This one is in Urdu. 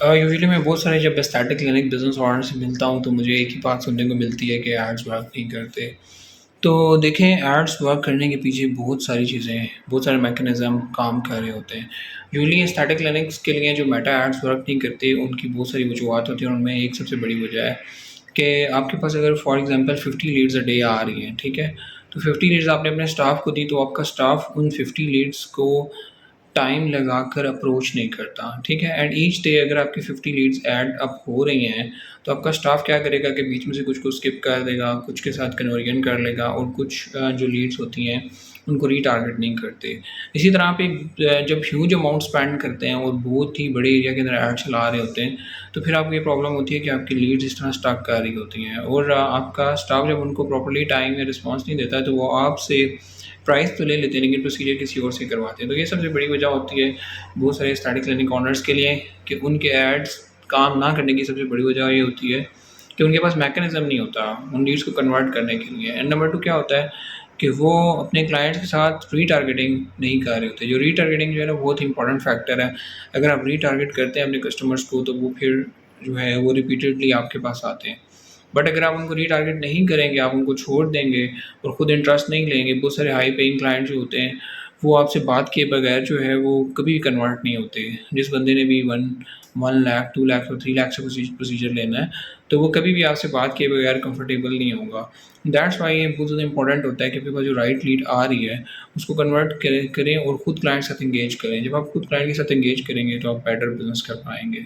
یوزلی میں بہت سارے جب اسٹارٹنگ کلینک بزنس اونر سے ملتا ہوں تو مجھے ایک ہی بات سننے کو ملتی ہے کہ ایڈس ورک نہیں کرتے. تو دیکھیں ایڈس ورک کرنے کے پیچھے بہت ساری چیزیں ہیں، بہت سارے میکانزم کام کر رہے ہوتے ہیں. یوزلی اسٹارٹنگ کلینکس کے لیے جو میٹا ایڈس ورک نہیں کرتے ان کی بہت ساری وجوہات ہوتی ہیں، اور ان میں ایک سب سے بڑی وجہ ہے کہ آپ کے پاس اگر for example 50 leads a day آ رہی ہیں، ٹھیک ہے، تو 50 لیڈز آپ نے اپنے اسٹاف کو دی تو آپ کا اسٹاف ان 50 لیڈس کو ٹائم لگا کر اپروچ نہیں کرتا، ٹھیک ہے. اینڈ ایچ ڈے اگر آپ کی 50 لیڈس ایڈ اپ ہو رہی ہیں تو آپ کا اسٹاف کیا کرے گا کہ بیچ میں سے کچھ کو اسکپ کر دے گا، کچھ کے ساتھ کنورژن کر لے گا، اور کچھ جو لیڈس ہوتی ہیں ان کو ری ٹارگیٹ نہیں کرتے. اسی طرح آپ ایک جب ہیوج اماؤنٹ اسپینڈ کرتے ہیں اور بہت ہی بڑے ایریا کے اندر ایڈ چلا رہے ہوتے ہیں تو پھر آپ کو یہ پرابلم ہوتی ہے کہ آپ کی لیڈز اس طرح اسٹاک کر رہی ہوتی ہیں، اور آپ کا اسٹاف جب ان کو پراپرلی ٹائم یا رسپانس نہیں دیتا ہے تو وہ آپ سے پرائز تو لے لیتے ہیں لیکن پروسیجر کسی اور سے کرواتے ہیں. تو یہ سب سے بڑی وجہ ہوتی ہے بہت سارے اسٹارٹنگ کلینک آنرس کے لیے کہ ان کے ایڈس کام نہ کرنے کی سب سے بڑی وجہ یہ ہوتی ہے کہ ان کے پاس میکانزم نہیں ہوتا ان لیڈس کو کنورٹ کرنے کے لیے. اینڈ نمبر 2 کیا ہوتا ہے کہ وہ اپنے کلائنٹس کے ساتھ ری ٹارگیٹنگ نہیں کر رہے ہوتے. جو ری ٹارگیٹنگ جو ہے نا بہت ہی امپورٹنٹ فیکٹر ہے. اگر آپ ری ٹارگیٹ کرتے ہیں اپنے کسٹمرس کو تو وہ پھر جو ہے وہ ریپیٹیڈلی آپ کے پاس آتے ہیں. بٹ اگر آپ ان کو ری ٹارگیٹ نہیں کریں گے، آپ ان کو چھوڑ دیں گے اور خود انٹرسٹ نہیں لیں گے، بہت سارے ہائی پیئنگ کلائنٹ جو ہوتے ہیں وہ آپ سے بات کیے بغیر جو ہے وہ کبھی بھی کنورٹ نہیں ہوتے. جس بندے نے بھی 1 لاکھ 2 لاکھ اور 3 لاکھ سے پروسیجر لینا ہے تو وہ کبھی بھی آپ سے بات کیے بغیر کمفرٹیبل نہیں ہوگا. دیٹس وائی یہ بہت زیادہ امپورٹنٹ ہوتا ہے کہ آپ کے پاس جو رائٹ لیڈ آ رہی ہے اس کو کنورٹ کریں اور خود کلائنٹ کے ساتھ انگیج کریں. جب آپ خود کلائنٹ کے ساتھ انگیج کریں گے تو آپ بیٹر بزنس کر پائیں گے.